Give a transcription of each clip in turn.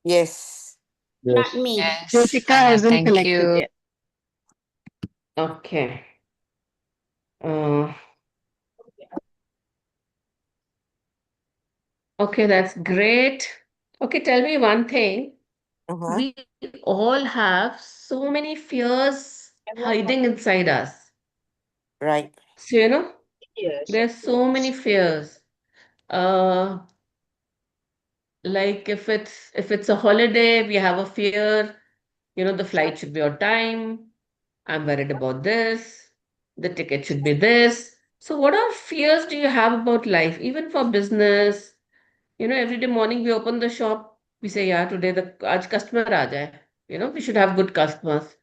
Yes. Not Yes. me. Yes, Jyotika Anna, hasn't thank collected you. yet. Okay. Uh, okay, that's great. Okay, tell me one thing. Uh-huh. We all have so many fears hiding inside us. Right. So, Yes, of there's so many course. fears. Uh, like if it's a holiday, we have a fear, the flight should be on time. I'm worried about this. The ticket should be this. So, what are fears do you have about life, even for business? Every day morning we open the shop, we say, yeah, today the aaj customer aa jaye. We should have good customers.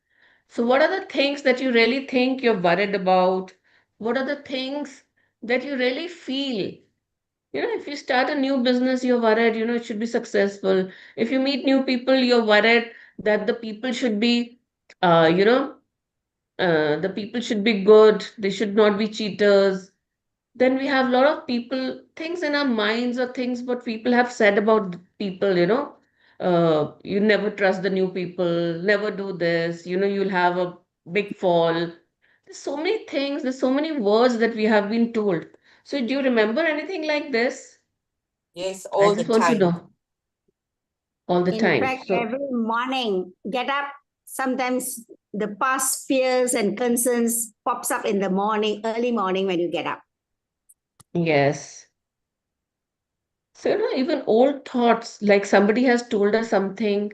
So, what are the things that you really think you're worried about? What are the things that you really feel? If you start a new business, you're worried, it should be successful. If you meet new people, you're worried that the people should be good, they should not be cheaters. Then we have a lot of people, things in our minds or things what people have said about people, you never trust the new people, never do this, you'll have a big fall. There's so many things, there's so many words that we have been told. So do you remember anything like this? Yes, I all the just want to time. know all the In time. fact, So, every morning, get up. Sometimes the past fears and concerns pops up in the morning, early morning when you get up. yes. So, even old thoughts, like somebody has told us something.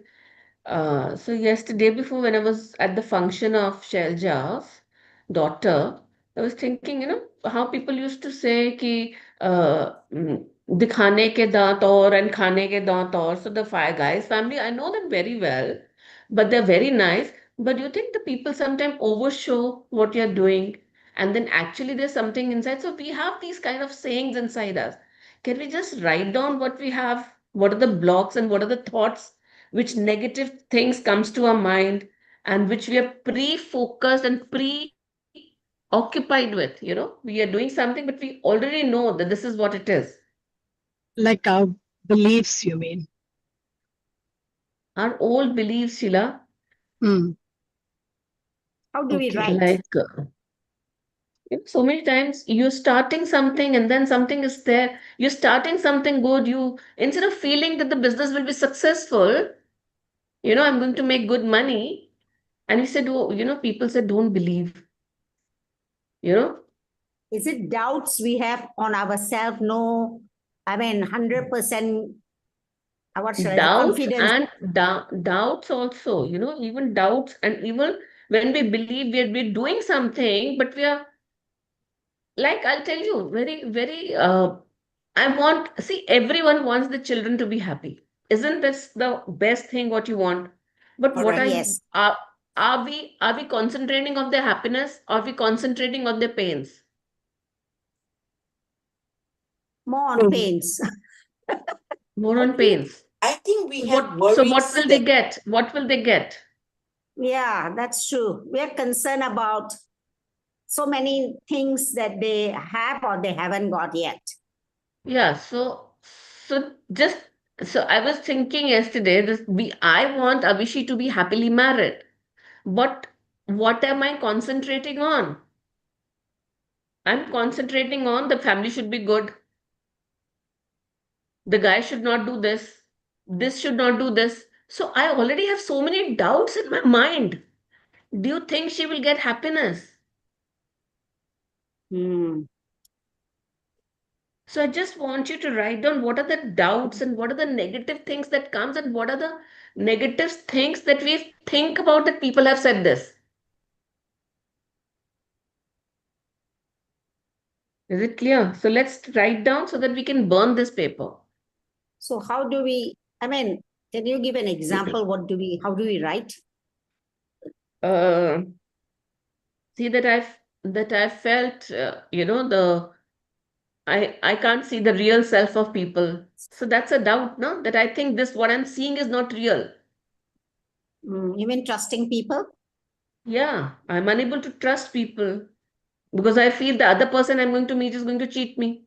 So yesterday before when I was at the function of Shelja's daughter, I was thinking, how people used to say कि दिखाने के दांत और and खाने के दांत और. So the five guys family, I know them very well, but they're very nice. But you think the people sometimes overshow what you're doing, and then actually there's something inside. So we have these kind of sayings inside us. Can we just write down what we have? What are the blocks and what are the thoughts which negative things comes to our mind and which we are pre-focused and pre-occupied with, we are doing something but we already know that this is what it is. Like our beliefs, you mean? Our old beliefs, Sheila. Hmm. How do we Okay. write? Like so many times you're starting something and then something is there, you're starting something good, you instead of feeling that the business will be successful, I'm going to make good money, and we said, oh, people said don't believe, you know Is it doubts we have on ourselves? No, I mean, 100%, what shall I say, doubts confidence. and doubts also, even doubts, and even when we believe we're doing something but we are, like, I'll tell you very very I want, see, everyone wants the children to be happy. Isn't this the best thing what you want? But what Correct. Yes, are we concentrating on their happiness, or are we concentrating on their pains? more on Hmm. pains. More I on think pains. I think we have What worries will they that get? What will they get? Yeah, that's true. We are concerned about so many things that they have or they haven't got yet. Yeah, so I was thinking yesterday, I want Avishi to be happily married. But what am I concentrating on? I'm concentrating on the family should be good. The guy should not do this. This should not do this. So I already have so many doubts in my mind. Do you think she will get happiness? Hmm. So I just want you to write down what are the doubts and what are the negative things that comes and what are the negative things that we think about that people have said this. Is it clear? So let's write down so that we can burn this paper. So how do we, I mean, can you give an example? How do we write? Uh, See that I felt, I can't see the real self of people. So that's a doubt, no? That I think this what I'm seeing is not real. Even trusting people? Yeah, I'm unable to trust people because I feel the other person I'm going to meet is going to cheat me.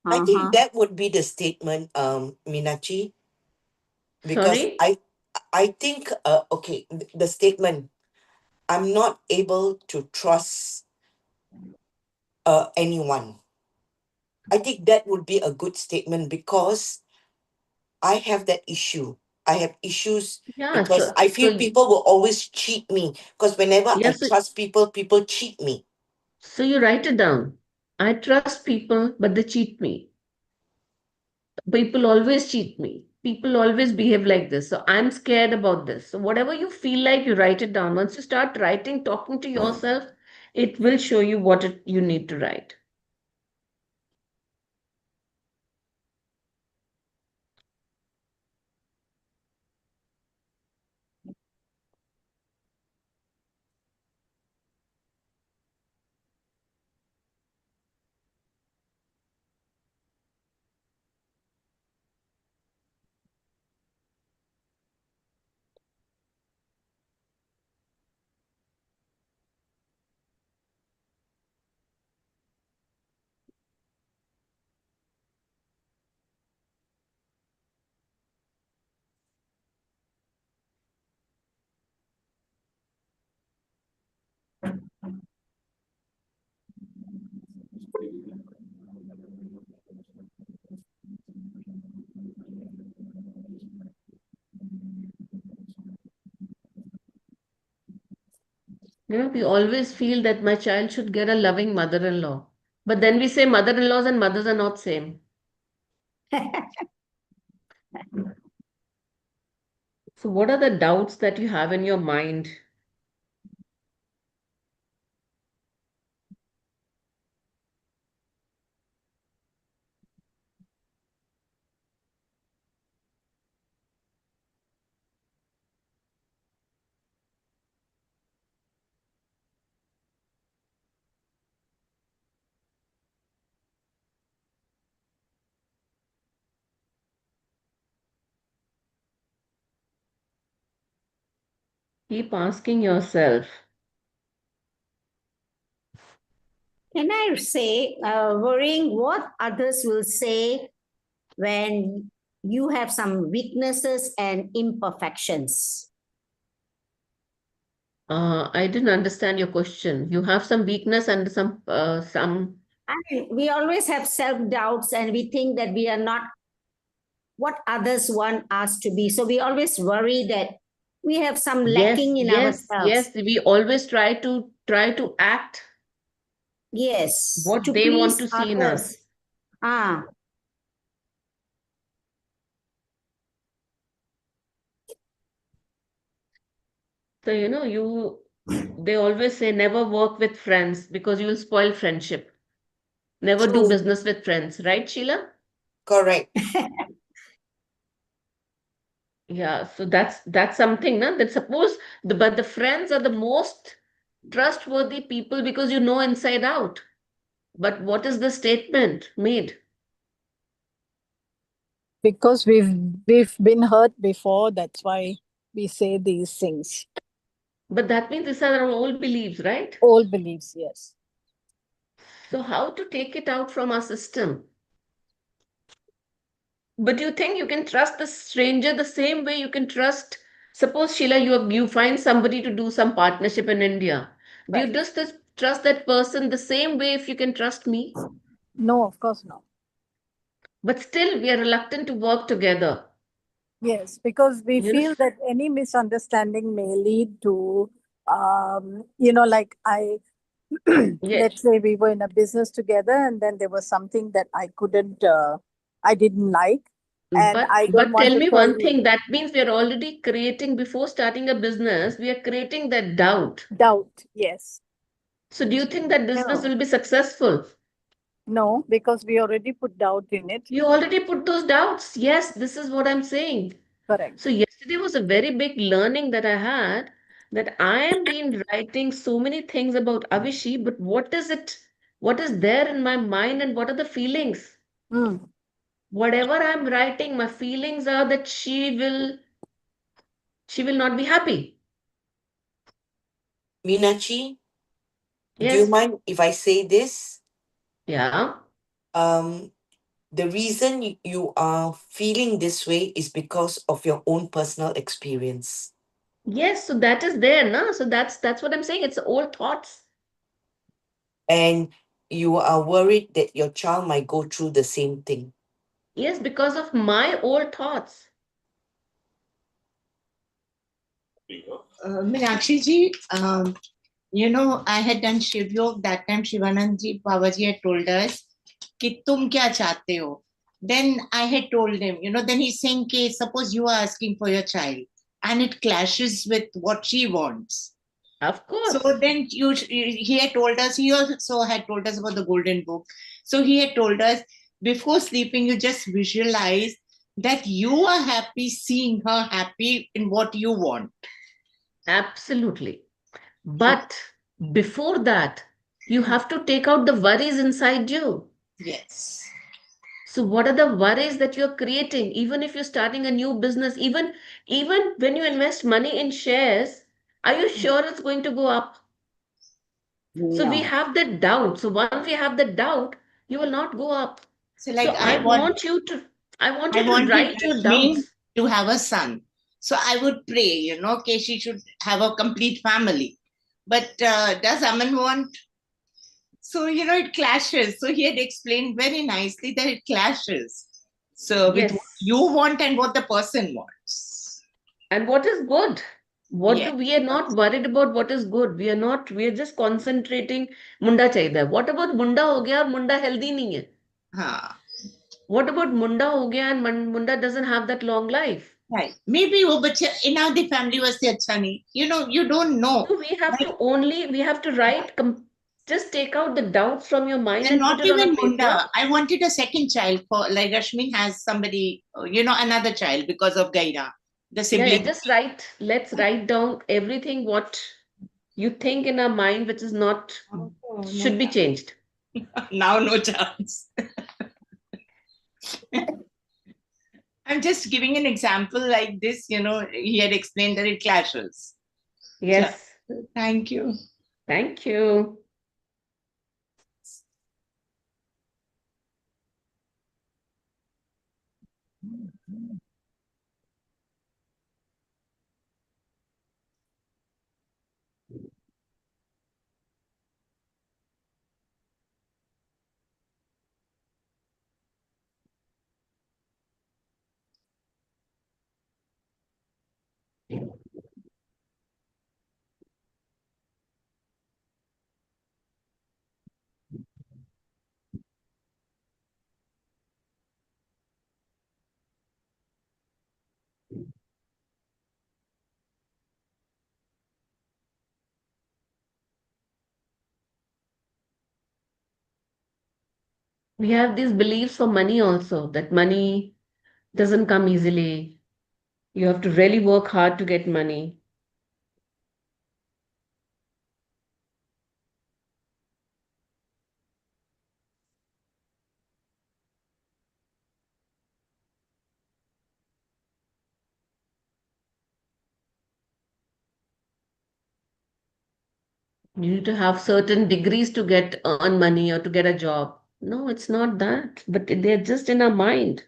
I think Uh-huh. that would be the statement, Minachi. because Sorry? I think okay, the statement, I'm not able to trust anyone. I think that would be a good statement because I have that issue. I have issues Yeah, because I feel people will always cheat me because whenever I yes, trust people, people cheat me. so you write it down. I trust people, but they cheat me. People always cheat me. People always behave like this. So I'm scared about this. So whatever you feel like, you write it down. Once you start writing, talking to yourself, it will show you what you need to write. We always feel that my child should get a loving mother-in-law. But then we say mother-in-laws and mothers are not same. So what are the doubts that you have in your mind? Keep asking yourself. Can I say, worrying what others will say when you have some weaknesses and imperfections? I didn't understand your question. You have some weakness and some. I mean, we always have self doubts and we think that we are not what others want us to be. So we always worry that we have some Yes, lacking in yes, ourselves. yes. We always try to act Yes, what to they want please to see in us. others. Ah, So, they always say never work with friends because you will spoil friendship. Never do True, business with friends, right, Sheila? correct. Yeah, so that's something, na? That suppose but the friends are the most trustworthy people because you know inside out. But what is the statement made? Because we've been hurt before, that's why we say these things. But that means these are our old beliefs, right? Old beliefs, yes. So how to take it out from our system? But do you think you can trust the stranger the same way you can trust? Suppose Sheila, you find somebody to do some partnership in India. Do you Right. just trust that person the same way if you can trust me? No, of course not. But still, we are reluctant to work together. Yes, because we You know, feel that any misunderstanding may lead to, like yeah. let's say we were in a business together and then there was something that I didn't like, and I don't But want tell to me tell one you. thing. That means we are already creating before starting a business. We are creating that doubt. Doubt, yes. So do you think that business no. will be successful? No, because we already put doubt in it. You already put those doubts. Yes, this is what I'm saying. Correct. So yesterday was a very big learning that I had that I am been writing so many things about Avishi, but what is it? What is there in my mind and what are the feelings? Mm. Whatever I'm writing, my feelings are that she will not be happy. Meenakshi, do you Yes. mind if I say this? Yeah. Um, the reason you are feeling this way is because of your own personal experience. Yes, so that is there, no? So that's what I'm saying. It's old thoughts. And you are worried that your child might go through the same thing. Yes, because of my old thoughts. Meenakshi ji, I had done Shiv Yog. That time Shivanand ji, Babaji had told us, कि तुम क्या चाहते हो? Then I had told him, then he's saying, कि suppose you are asking for your child and it clashes with what she wants. Of So course. then he had told us, he also had told us about the golden book. So he had told us, before sleeping, you just visualize that you are happy seeing her happy in what you want. Absolutely. But before that, you have to take out the worries inside you. Yes. So what are the worries that you're creating? Even if you're starting a new business, even when you invest money in shares, are you sure it's going to go up? So we No. have that doubt. So once we have the doubt, you will not go up. So So like I want I you to wanted write your Rashmi doubts. to have a son. So I would pray, okay, she should have a complete family. But does Aman want? So, it clashes. So he had explained very nicely that it clashes. So with what Yes. you want and what the person wants. And what is good? What Yeah. do we are not worried about what is good. We are just concentrating मुंडा चाहिए है. What about मुंडा हो गया और मुंडा healthy नहीं है? Huh. What about मुंडा हो गया and Munda doesn't have that long life? Right. Maybe वो बच्चे in the family was अच्छा नहीं. You don't know. So we have to write, just take out the doubts from your mind And and put not it on a even paper. Munda. I wanted a second child for like Rashmi has somebody, another child because of Gaira, the Yeah, sibling. just let's write down everything what you think in our mind, which is not, should be changed. Now no chance. I'm just giving an example like this, he had explained that it clashes. Yes. Thank you. Thank you. We have these beliefs for money also, that money doesn't come easily. You have to really work hard to get money. You need to have certain degrees to get earn money or to get a job. No, it's not that, but they're just in our mind.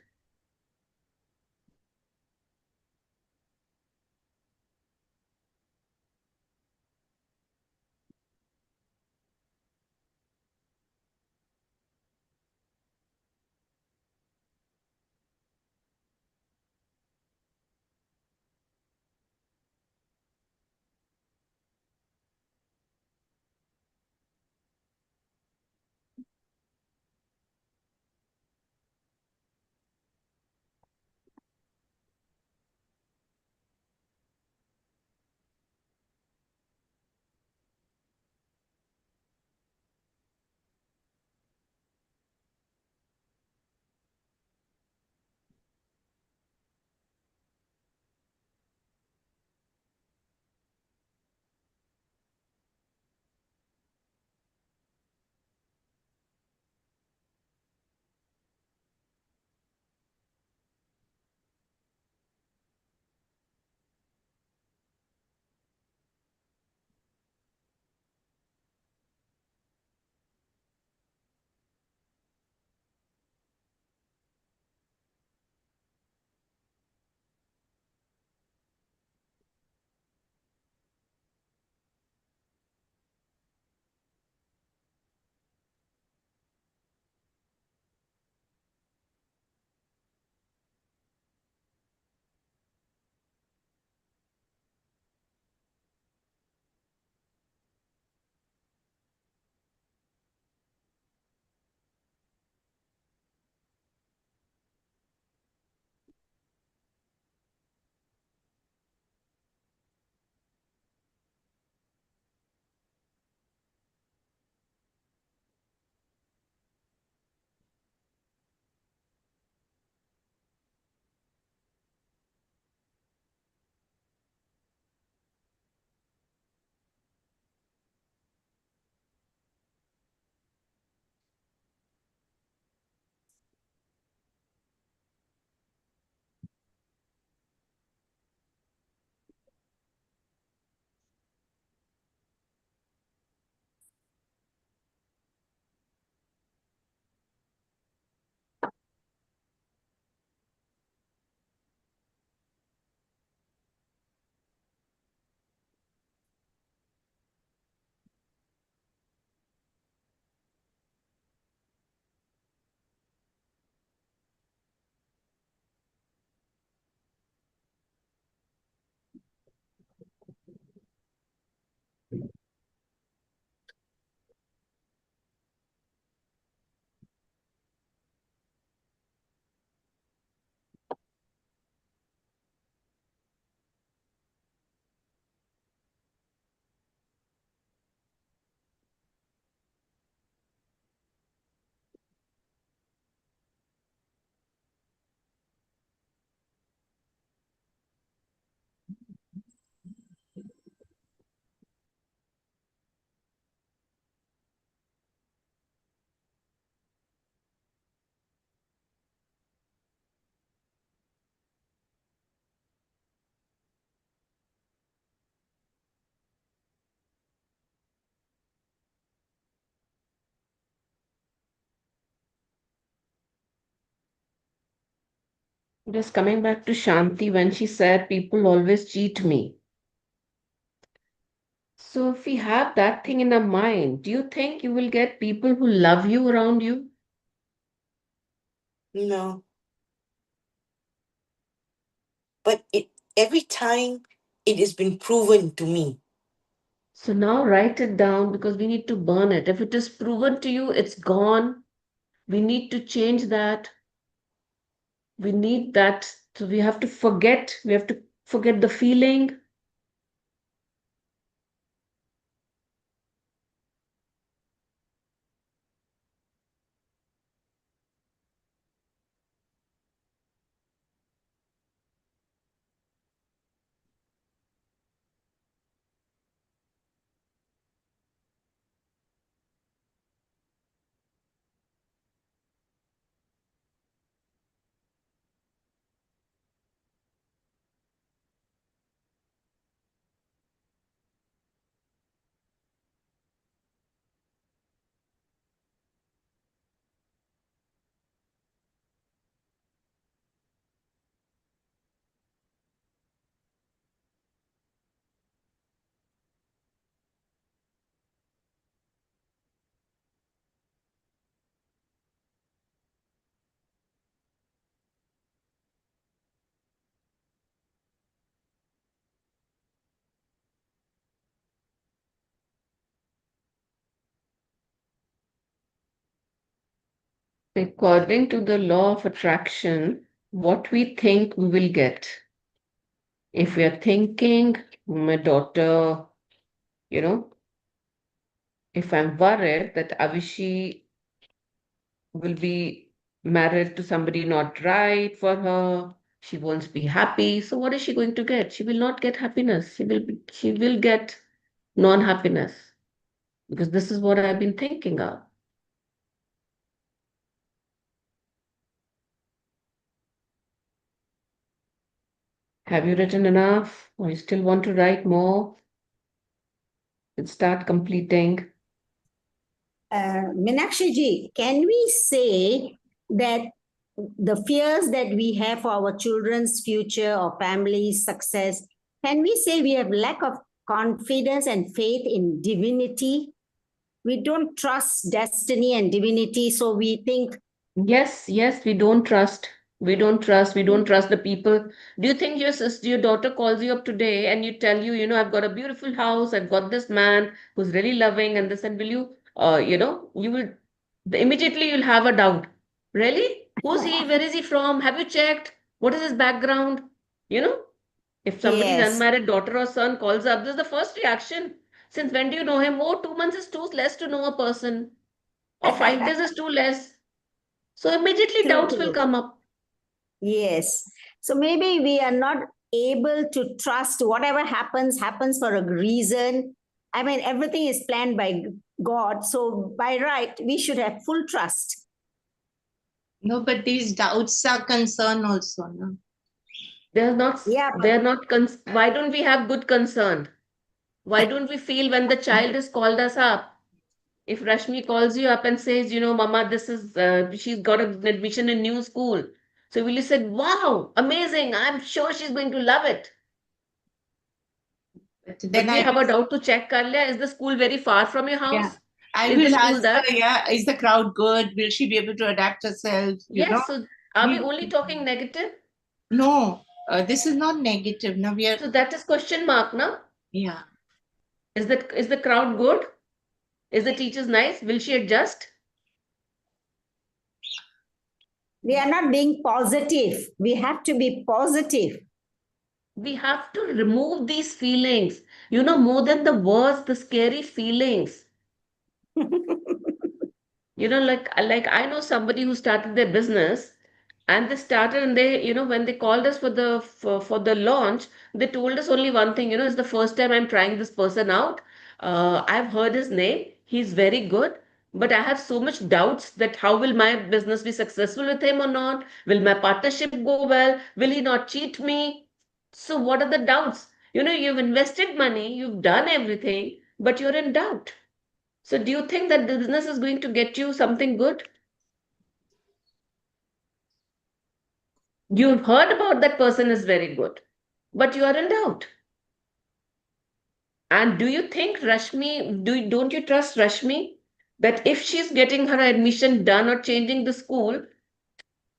Just coming back to Shanti when she said people always cheat me. So if we have that thing in our mind, do you think you will get people who love you around you? No. But every time it has been proven to me. So now write it down because we need to burn it. If it is proven to you, it's gone. We need to change that. We need that. So we have to forget. We have to forget the feeling. According to the law of attraction, what we think we will get. If we are thinking, my daughter, you know, if I'm worried that Avishi will be married to somebody not right for her, she won't be happy. So what is she going to get? She will not get happiness. She will get non-happiness because this is what I've been thinking of. Have you written enough or you still want to write more? Let's start completing. Meenakshi ji, can we say that the fears that we have for our children's future or family's success, can we say we have lack of confidence and faith in divinity? We don't trust destiny and divinity, so we think, Yes, yes, we don't trust. We don't trust. We don't trust the people. Do you think your sister, your daughter calls you up today and you tell you, I've got a beautiful house, I've got this man who's really loving and this, and will you, you will immediately you'll have a doubt. Really? Who's he? Where is he from? Have you checked? What is his background? You know, if somebody's yes, unmarried daughter or son calls up, this is the first reaction. Since when do you know him? Oh, 2 months is too less to know a person, or 5 days is too less. So immediately true, doubts will true. come up. Yes. So maybe we are not able to trust whatever happens, happens for a reason. I mean, everything is planned by God. So by right, we should have full trust. No, but these doubts are concern also, no? They're not, Yeah, they're not, why don't we have good concern? Why don't we feel when the child has called us up? If Rashmi calls you up and says, Mama, this is, she's got an admission in new school. So will you say, wow, amazing. I'm sure she's going to love it. But But then we have a doubt to check, Karlia, is the school very far from your yeah, house? I Is the will school ask there? her, yeah, is the crowd good? Will she be able to adapt herself? Yes, so are we We- only talking negative? No, this is not negative. Now we are, So that is question mark, now. yeah. Is the crowd good? Is the teachers nice? Will she adjust? we are not being positive. We have to be positive. We have to remove these feelings. More than the words, the scary feelings. Like I know somebody who started their business and they started and they, when they called us for the launch, they told us only one thing, it's the first time I'm trying this person out. I've heard his name. He's very good, but I have so much doubts that how will my business be successful with him or not? Will my partnership go well? Will he not cheat me? So what are the doubts? You've invested money, you've done everything, but you're in doubt. So do you think that the business is going to get you something good? You've heard about that person is very good, but you are in doubt. And do you think don't you trust Rashmi that if she's getting her admission done or changing the school,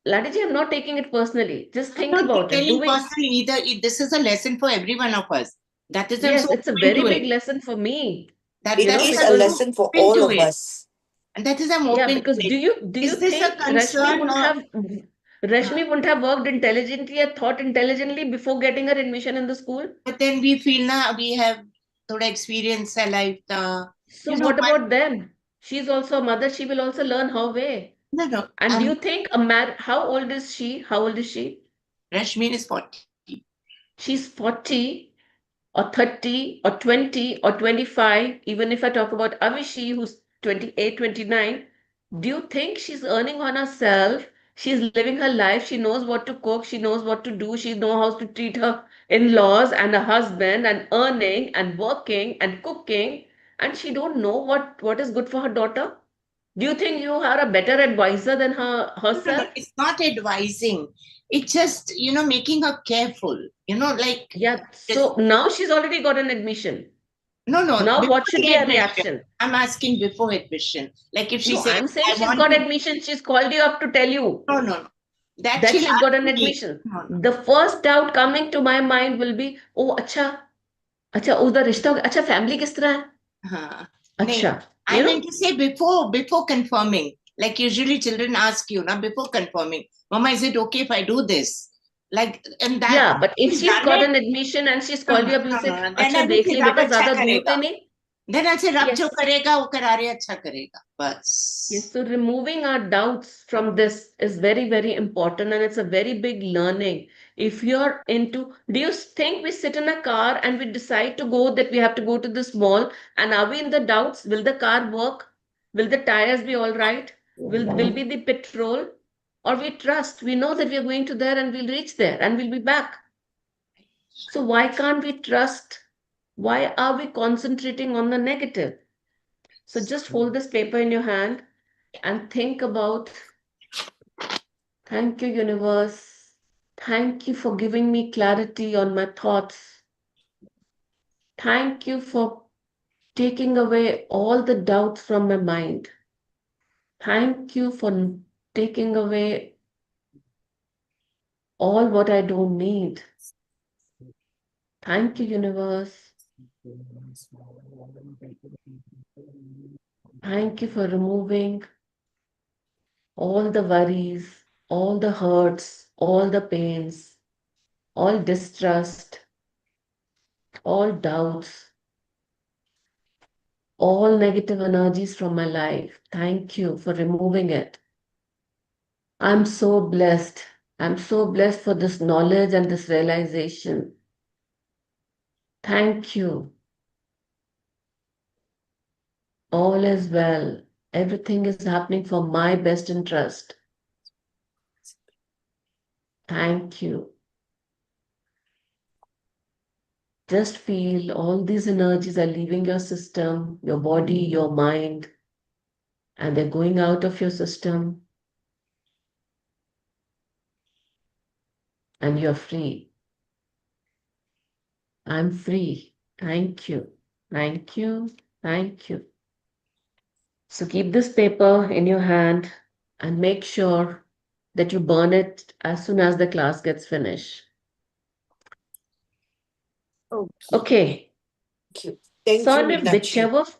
Ladiji, I'm not taking it personally. Just I'm think not about it. telling personally either. This is a lesson for every one of us. That is, I'm Yes, so it's a open very to big it. lesson for me. That, It that's is why a I'm Because so lesson for open all to of it. us. And that is, I'm yeah, open because to do it. you Is this a think concern or Rashmi wouldn't have worked intelligently or thought intelligently before getting her admission in the school? but then we feel na we have thoda experience hai life tha. So You know what what? about them? She's also a mother. She will also learn her way. No. And do you think how old is she? How old is she? Rashmi is 40. She's 40 or 30 or 20 or 25. Even if I talk about Avishi, who's 28, 29, do you think she's earning on herself? She's living her life. She knows what to cook. She knows what to do. She knows how to treat her in-laws and her husband and earning and working and cooking. And she don't know what is good for her daughter. Do you think you are a better advisor than No. herself? It's not advising. It's just, making her careful. Like, Yeah. just, So now she's already got an admission. no. Now Before what should the be her admission. reaction? I'm asking before admission. Like if she No, says, I'm saying I she's want got to. admission. She's called you up to tell you No. That that she'll she's got ask an me. admission. No. The first doubt coming to my mind will be, oh, अच्छा उधर रिश्ता हो गया अच्छा family किस तरह है Huh. अच्छा I you know meant to say before confirming. Like usually children ask you now before confirming, Mama, is it okay if I do this? Like, and that yeah but if she's done got it. an admission and she's No. called you up you say Then अच्छा I will देख say ली Rab बेटा अच्छा ज्यादा दूर करेगा. पे नहीं Then I say Rab yes जो करेगा वो करा रहे अच्छा करेगा. yes बस. so removing our doubts from this is very very important and it's a very big learning if you're into do you think we sit in a car and we decide to go that we have to go to this mall and are we in the doubts will the car work will the tires be all right will be the petrol or we trust we know that we are going to there and we'll reach there and we'll be back so why can't we trust why are we concentrating on the negative so just hold this paper in your hand and think about thank you, universe. Thank you for giving me clarity on my thoughts. Thank you for taking away all the doubts from my mind. Thank you for taking away all what I don't need. Thank you, universe. Thank you for removing all the worries, all the hurts, all the pains, all distrust, all doubts, all negative energies from my life. Thank you for removing it. I'm so blessed. I'm so blessed for this knowledge and this realization. Thank you. All is well. Everything is happening for my best interest. Thank you. Just feel all these energies are leaving your system, your body, your mind, and they're going out of your system, and you're free. I'm free. Thank you. Thank you. Thank you. So keep this paper in your hand and make sure that you burn it as soon as the class gets finished. Okay. Okay. Thank you. Thank So you, now Meenakshi.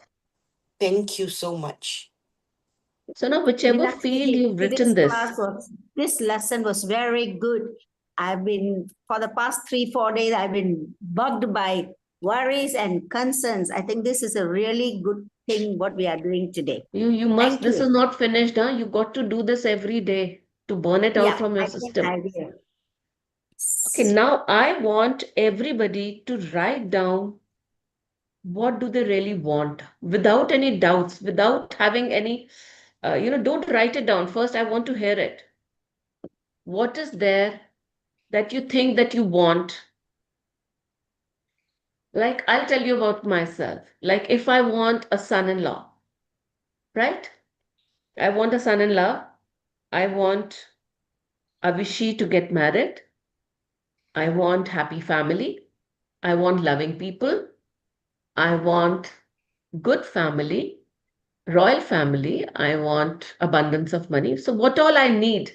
Thank you so much. whichever Meenakshi, field you've written this lesson was very good. For the past 3-4 days, I've been bugged by worries and concerns. I think this is a really good thing what we are doing today. you must, Thank this you. is not finished, huh? You got to do this every day to burn it out Yeah, from your I think system. I will. Okay, now I want everybody to write down what do they really want without any doubts, without having any, don't write it down. First, I want to hear it. What is there that you think that you want? Like, I'll tell you about myself. Like, if I want a son-in-law, right? I want a son-in-law. I want I wish she to get married. I want happy family. I want loving people. I want good family, royal family. I want abundance of money. So what all I need?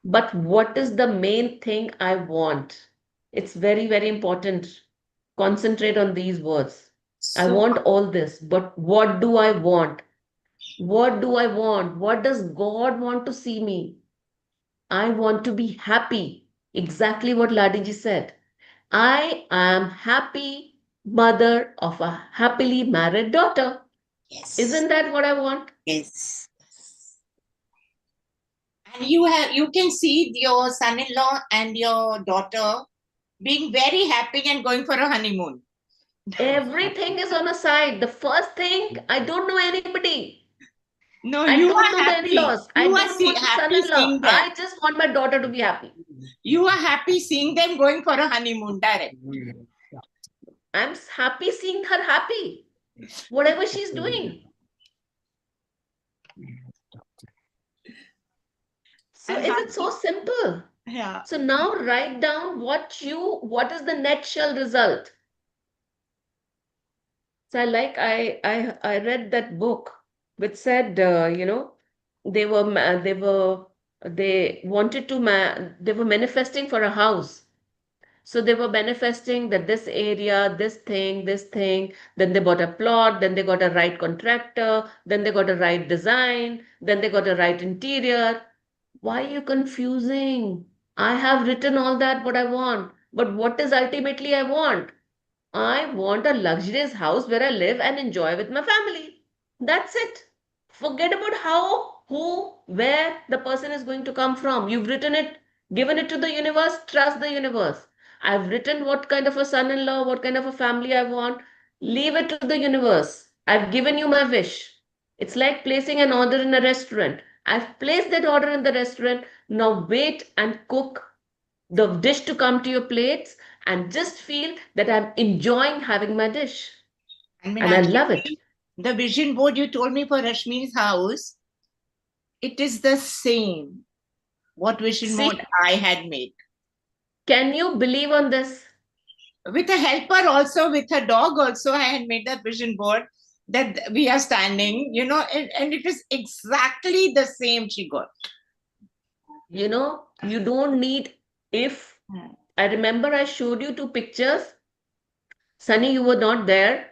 But what is the main thing I want? It's very, very important. Concentrate on these words. I So want all this, but what do I want? What do I want? What does God want to see me? I want to be happy. Exactly what Ladiji said. I am happy mother of a happily married daughter. yes, Isn't that what I want? yes. And you can see your son-in-law and your daughter being very happy and going for a honeymoon. Everything is on a side. The first thing, I don't know anybody. No, I you don't are know the happy. in-laws. I You are don't want the happy son-in-law. seeing them. I just want my daughter to be happy. You are happy seeing them going for a honeymoon direct. I'm happy seeing her happy. Whatever she's doing. So And is it so simple? yeah. So now write down what is the net shell result. So I read that book which said they wanted to they were manifesting for a house. So they were manifesting that this area, this thing, then they bought a plot, then they got a right contractor, then they got a right design, then they got a right interior. Why are you confusing? I have written all that what I want, but what is ultimately I want? I want a luxurious house where I live and enjoy with my family. That's it. Forget about how, who, where the person is going to come from. You've written it, given it to the universe, trust the universe. I've written what kind of a son in law, what kind of a family I want. Leave it to the universe. I've given you my wish. It's like placing an order in a restaurant. I've placed that order in the restaurant. Now wait and cook the dish to come to your plates and just feel that I'm enjoying having my dish. And And I Meenakshi, love it. the vision board you told me for Rashmi's house, it is the same. What vision board See, I had made. can you believe on this? With a helper also, with a dog also, I had made that vision board that we are standing, and it is exactly the same she got. You don't need if. I remember I showed you two pictures. Sunny, you were not there.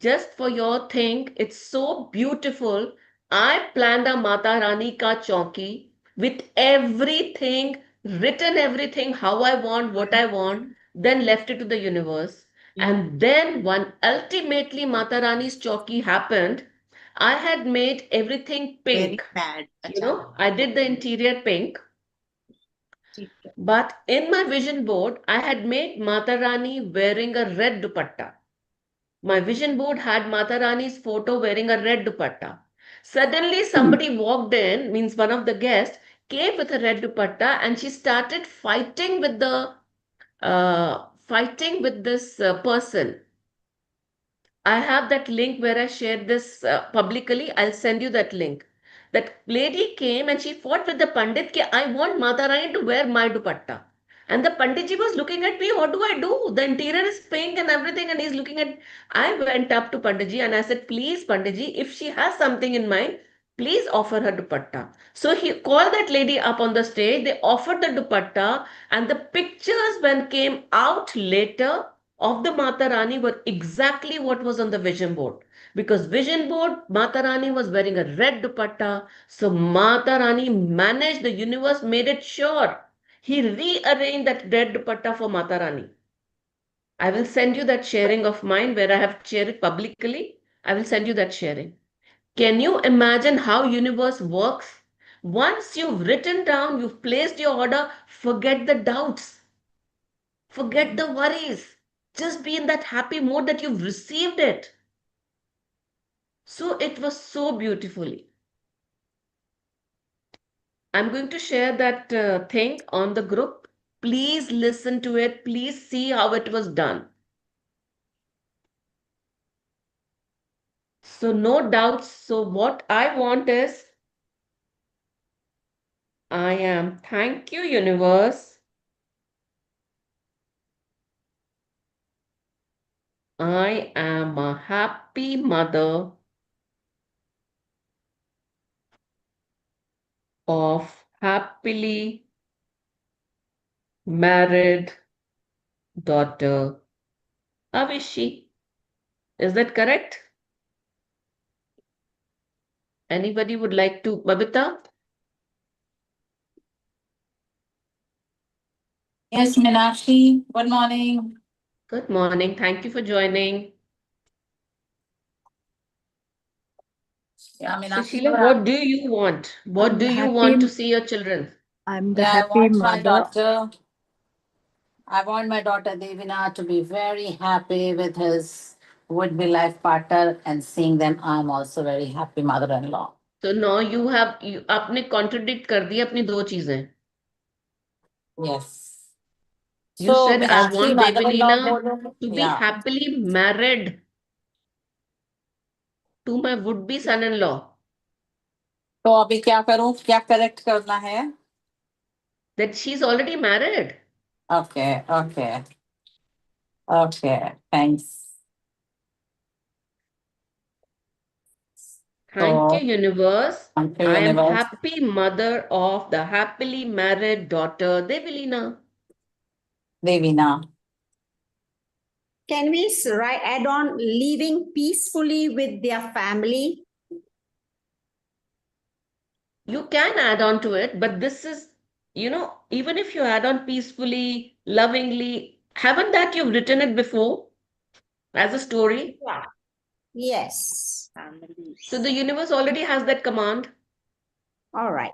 Just for your thing, it's so beautiful. I planned a Mata Rani ka chauki with everything, written everything, how I want, what I want, then left it to the universe. And then when ultimately Mata Rani's chauki happened, I had made everything Very pink. bad. I did the interior pink. But in my vision board, I had made Mata Rani wearing a red dupatta. My vision board had Mata Rani's photo wearing a red dupatta. Suddenly, somebody walked in, means one of the guests came with a red dupatta, and she started fighting with this person. I have that link where I shared this publicly. I'll send you that link. That lady came and she fought with the Pandit कि I want Mata Rani to wear my dupatta. And the Panditji was looking at me, what do I do? The interior is pink and everything, and he's looking at. I went up to Panditji and I said, please, Panditji, if she has something in mind, please offer her dupatta. So he called that lady up on the stage. They offered the dupatta, and the pictures when came out later of the Mata Rani were exactly what was on the vision board. Because vision board, Mata Rani was wearing a red dupatta. So Mata Rani managed, the universe made it sure. He rearranged that red dupatta for Mata Rani. I will send you that sharing of mine where I have shared it publicly. I will send you that sharing. Can you imagine how universe works? Once you've written down, you've placed your order, forget the doubts. Forget the worries. Just be in that happy mode that you've received it. So it was so beautifully. I'm going to share that thing on the group. Please listen to it. Please see how it was done. So no doubts. So what I want is I am, thank you, universe. I am a happy mother of happily married daughter Avishi. Is that correct? Anybody would like to, Babita? Yes, Meenakshi. Good morning. Good morning. Thank you for joining. Yeah, So, Meenakshi. Sheila, what do you want? What I'm do the you want to happy, see your children? I'm the Yeah, I happy want my mother. daughter. I want my daughter Devina to be very happy with his would-be life partner, and seeing them, I'm also very happy mother-in-law. So now आपने contradict कर दी अपनी दो चीजें. Yes. You So said I Meenakshi, want mother-in-law, Devilina to be yeah. happily married to my would-be son-in-law. तो अभी क्या करूं? क्या करेक्ट करना है? That she's already married. Okay, okay, okay. Thanks. Thank you, So, universe. thank you, I am universe. happy mother of the happily married daughter Devilina. Devina. Can we add on living peacefully with their family? You can add on to it, but this is, even if you add on peacefully, lovingly, haven't that you've written it before as a story? Yeah. Yes. So the universe already has that command. All right.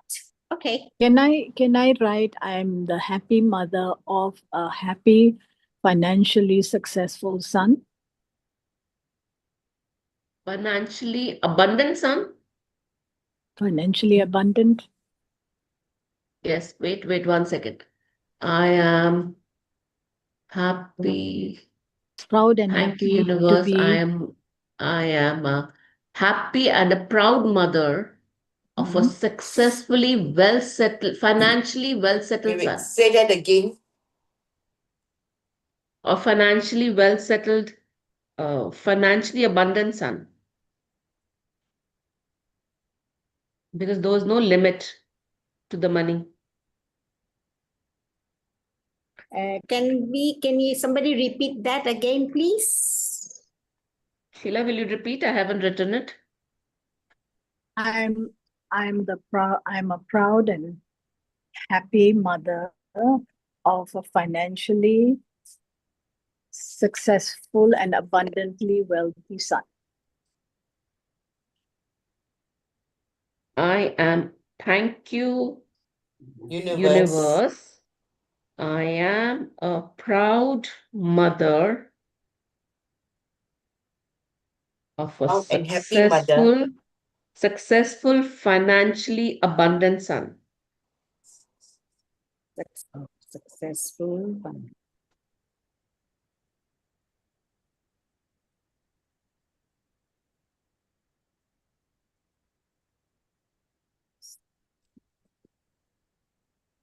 Okay. Can I write I'm the happy mother of a happy, financially successful son? Financially abundant son? Financially abundant? Yes, wait 1 second. I am happy. Proud and Thank you, happy to universe. be I am a happy and a proud mother of a Mhm. successfully well settled, financially well settled Wait, son. say that again. A financially well settled, financially abundant son. Because there was no limit to the money. Can you somebody repeat that again, please? Sheila, will you repeat? I haven't written it. I'm a proud and happy mother of a financially successful and abundantly wealthy son. I am, thank you, Universe. universe. I am a proud mother of a Proud and happy mother. successful, financially abundant son. Successful.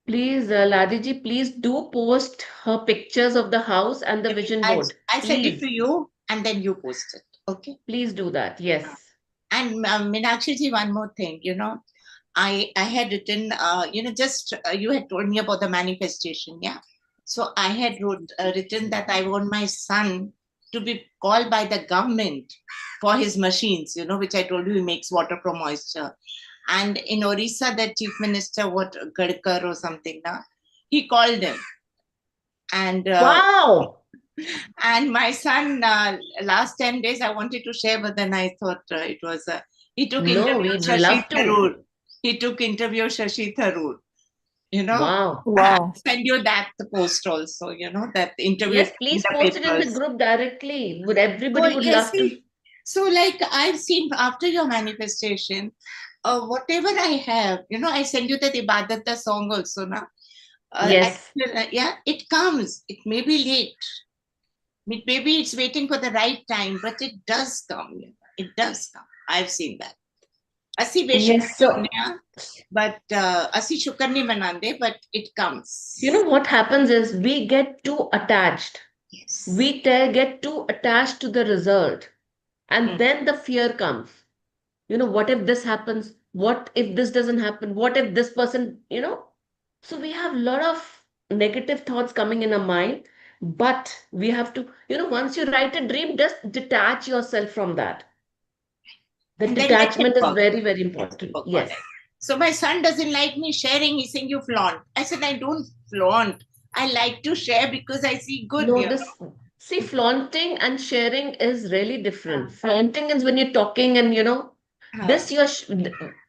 Please, Ladiji, please do post her pictures of the house and the vision board. I'll send it Please, to you and then you post it. Okay. please do that. Yes. And Meenakshi ji, one more thing, I had written, just you had told me about the manifestation, yeah. So I had written that I want my son to be called by the government for his machines, which I told you he makes water from moisture. And in Orissa, the chief minister, Gadkar or something, he called him. And Wow. and my son, last 10 days, I wanted to share, but then I thought it was, he took No, interview we'd Shashi love to. Tharoor. He took interview Shashi Tharoor. Wow. Wow. I'll send you that post also, that interview Yes, in please the post it in the papers. group directly. Everybody Oh, would yes, love to. see. So like I've seen after your manifestation, whatever I have, I send you that Ibadata song also now. Yes. Yeah, it comes. It may be late. Maybe it's waiting for the right time, but it does come. It does come. I've seen that. ਅਸੀਂ ਬੇਸ਼ੱਕ Yes, so ਚਾਹੁੰਦੇ ਹਾਂ, but ਅਸੀਂ ਸ਼ੁਕਰ ਨਹੀਂ ਮਨਾਉਂਦੇ, but it comes. you know what happens is we get too attached. Yes. We get too attached to the result, and then the fear comes. You know, what if this happens? What if this doesn't happen? What if this person, you know? So we have a lot of negative thoughts coming in our mind, but we have to, you know, once you write a dream, just detach yourself from that. The And then let it detachment is work. very, very important. Work on Yes. it. So my son doesn't like me sharing. He's saying you flaunt. I said, I don't flaunt. I like to share because I see good. No, you this, know. see, flaunting and sharing is really different. Flaunting is when you're talking and, you know, this you're,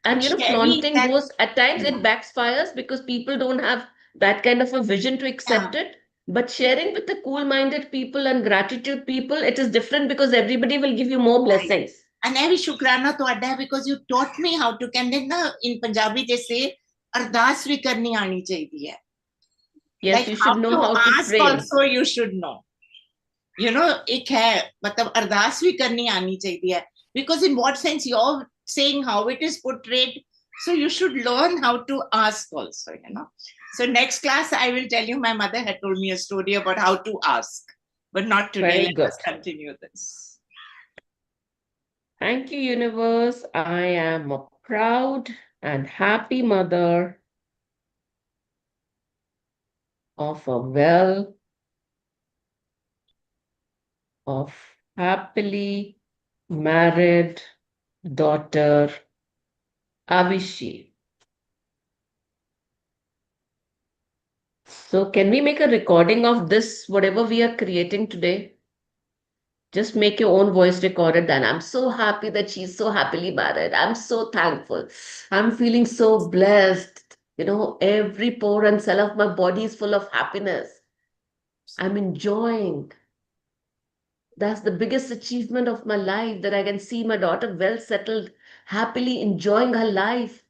and, you know, Sharing flaunting that- goes, at times it backfires because people don't have that kind of a vision to accept it. But sharing with the cool-minded people and gratitude people, it is different because everybody will give you more blessings. And I wish Shukrana ਤੁਹਾਡਾ ਹੈ because you taught me how to, ਕਹਿੰਦੇ ਨਾ in Punjabi they say ਅਰਦਾਸ ਵੀ ਕਰਨੀ ਆਣੀ ਚਾਹੀਦੀ ਹੈ. Yes, Like you should know how to ask pray. also you should know. You know, ਇੱਕ ਹੈ ਮਤਲਬ ਅਰਦਾਸ ਵੀ ਕਰਨੀ ਆਣੀ ਚਾਹੀਦੀ ਹੈ, because in what sense you're saying how it is portrayed, so you should learn how to ask also, you know. So next class I will tell you, my mother had told me a story about how to ask, but not today. Very Let good. us continue this. Thank you, universe. I am a proud and happy mother of a happily married daughter, Avishi. So can we make a recording of this, whatever we are creating today? Just make your own voice recorded. Then I'm so happy that she's so happily married. I'm so thankful. I'm feeling so blessed. You know, every pore and cell of my body is full of happiness. I'm enjoying. That's the biggest achievement of my life, that I can see my daughter well settled, happily enjoying her life.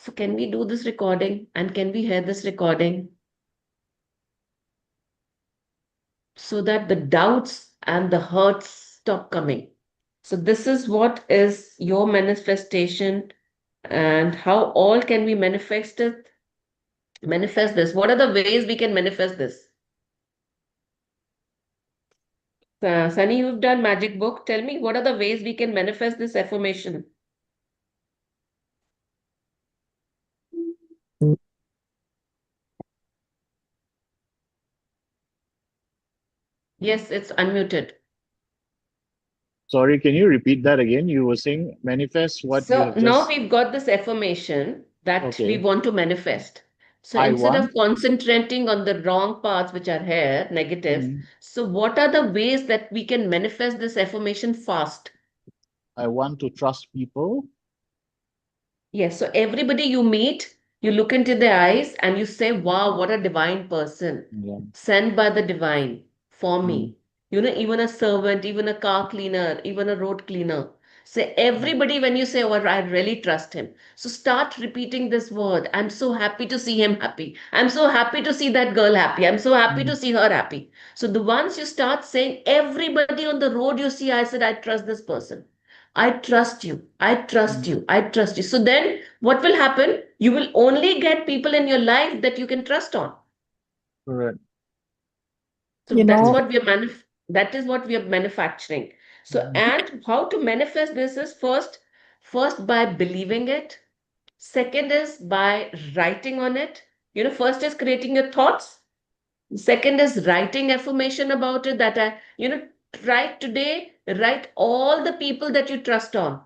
So can we do this recording and can we hear this recording? So that the doubts and the hurts stop coming. So this is what is your manifestation, and how all can we manifest it? Manifest this. What are the ways we can manifest this? Sunny, you've done magic book. Tell me, what are the ways we can manifest this affirmation? Yes, it's unmuted. Sorry, can you repeat that again? You were saying manifest what you So have now just... we've got this affirmation that we Okay. want to manifest. So I instead of want- concentrating on the wrong parts which are here, negatives, so what are the ways that we can manifest this affirmation fast? I want to trust people. Yes, so everybody you meet, you look into their eyes and you say, wow, what a divine person, Yeah. sent by the divine for Mm. me. You know, even a servant, even a car cleaner, even a road cleaner. Say everybody, when you say, oh, I really trust him. So start repeating this word. I'm so happy to see him happy. I'm so happy to see that girl happy. I'm so happy to see her happy. So the once you start saying, everybody on the road you see, I said, I trust this person. I trust you. I trust you. I trust you. So then what will happen? You will only get people in your life that you can trust on. Correct. So You that's know- what we are that is what we are manufacturing. So and how to manifest this is first by believing it. Second is by writing on it. You know, first is creating your thoughts. Second is writing affirmation about it, that write today, write all the people that you trust on.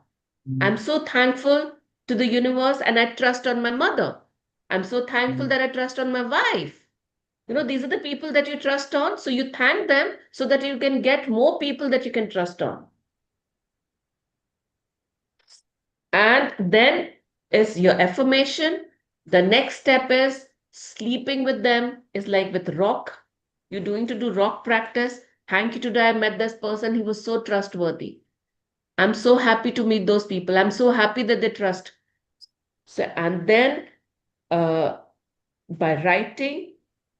I'm so thankful to the universe and I trust on my mother. I'm so thankful that I trust on my wife. You know, these are the people that you trust on. So you thank them so that you can get more people that you can trust on. And then is your affirmation. The next step is sleeping with them, is like with rock. You're doing to do rock practice. Thank you, today I met this person. He was so trustworthy. I'm so happy to meet those people. I'm so happy that they trust. So, and then by writing,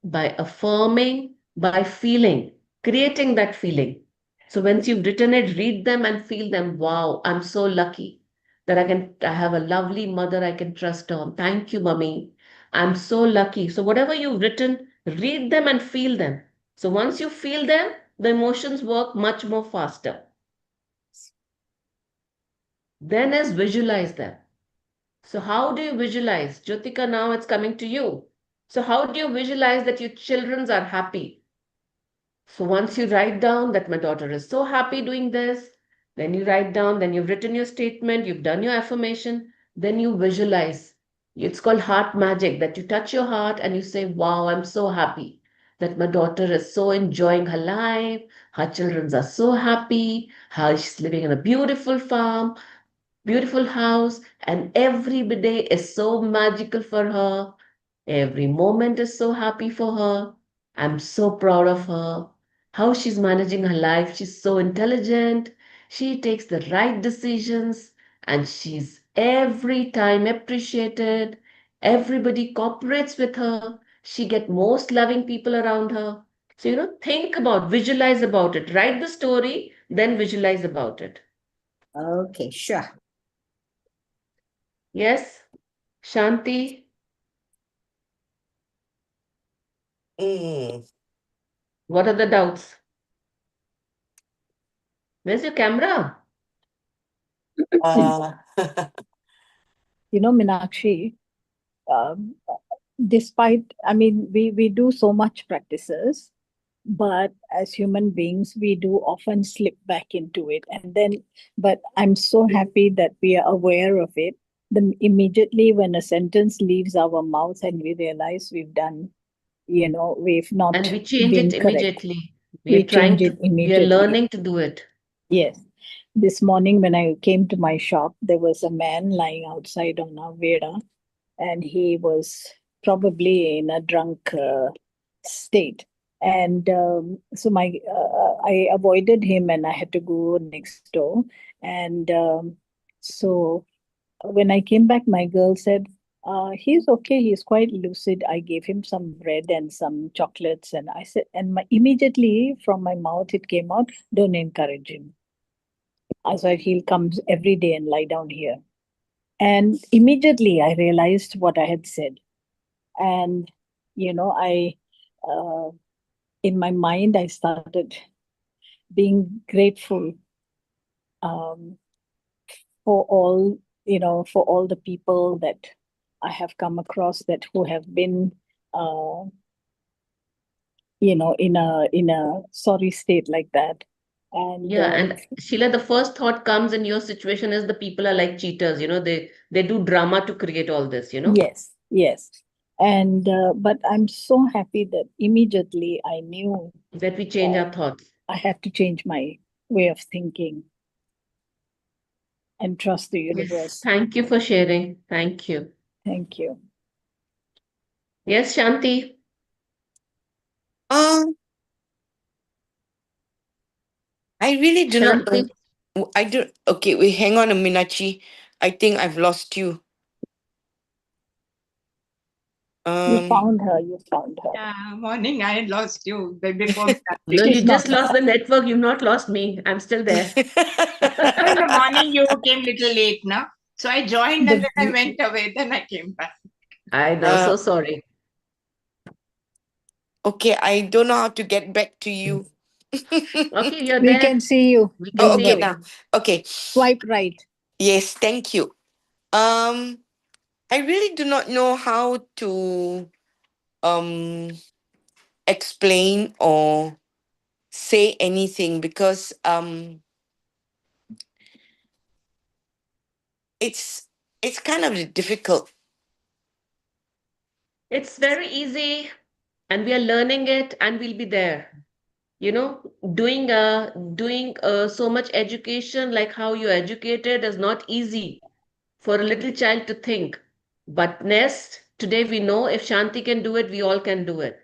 by affirming, by feeling, creating that feeling. So once you've written it, read them and feel them. Wow, I'm so lucky. that I have a lovely mother I can trust on. Thank you, Mummy. I'm so lucky. So whatever you've written, read them and feel them. So once you feel them, the emotions work much more faster. Then is visualize them. So how do you visualize? Jyotika, now it's coming to you. So how do you visualize that your children are happy? So once you write down that my daughter is so happy doing this, then you write down, then you've written your statement, you've done your affirmation, then you visualize. It's called heart magic, that you touch your heart and you say, wow, I'm so happy that my daughter is so enjoying her life. Her children are so happy. How she's living in a beautiful farm, beautiful house, and every day is so magical for her. Every moment is so happy for her. I'm so proud of her. How she's managing her life. She's so intelligent. She takes the right decisions and she's every time appreciated. Everybody cooperates with her. She get most loving people around her. So, think about, visualize about it. Write the story, then visualize about it. Okay, sure. Yes, Shanti? Mm. What are the doubts? Where's your camera? Uh, Meenakshi, despite, we do so much practices, but as human beings, we do often slip back into it. But I'm so happy that we are aware of it. Then immediately when a sentence leaves our mouth and we realize we've done, we've not And we change been it correct. immediately. We change it We are immediately. learning to do it. Yes. This morning when I came to my shop, there was a man lying outside on a Veda, and he was probably in a drunk state. And so I avoided him and I had to go next door. And so when I came back, my girl said, he's okay, he's quite lucid. I gave him some bread and some chocolates. And I said, and immediately from my mouth, it came out, don't encourage him. I said, he'll come every day and lie down here. And immediately I realized what I had said. And, in my mind, I started being grateful for all, for all the people that I have come across that who have been, in a sorry state like that. And Yeah, and Sheila, the first thought comes in your situation is the people are like cheaters, they do drama to create all this, yes. And but I'm so happy that immediately I knew that we change our thoughts. I had to change my way of thinking and trust the Yes, universe. thank you for sharing. Thank you. Thank you. Yes, Shanti. I really do not know. Shanti. I do. Okay, wait, hang on a Minachi. I think I've lost you. You found her. Yeah, morning, I lost you before No, starting. you just lost the network. You've not lost me. I'm still there. So in the morning, you came little late, now. So I joined and then I went away. Then I came back. I know, so sorry. Okay, I don't know how to get back to you. Okay, you're We there. can see you. We Oh, can see okay, you. now. Okay. Swipe right. Yes, thank you. I really do not know how to explain or say anything because it's kind of difficult. It's very easy and we are learning it and we'll be there. Doing so much education like how you're educated is not easy for a little child to think. But next, today we know if Shanti can do it, we all can do it.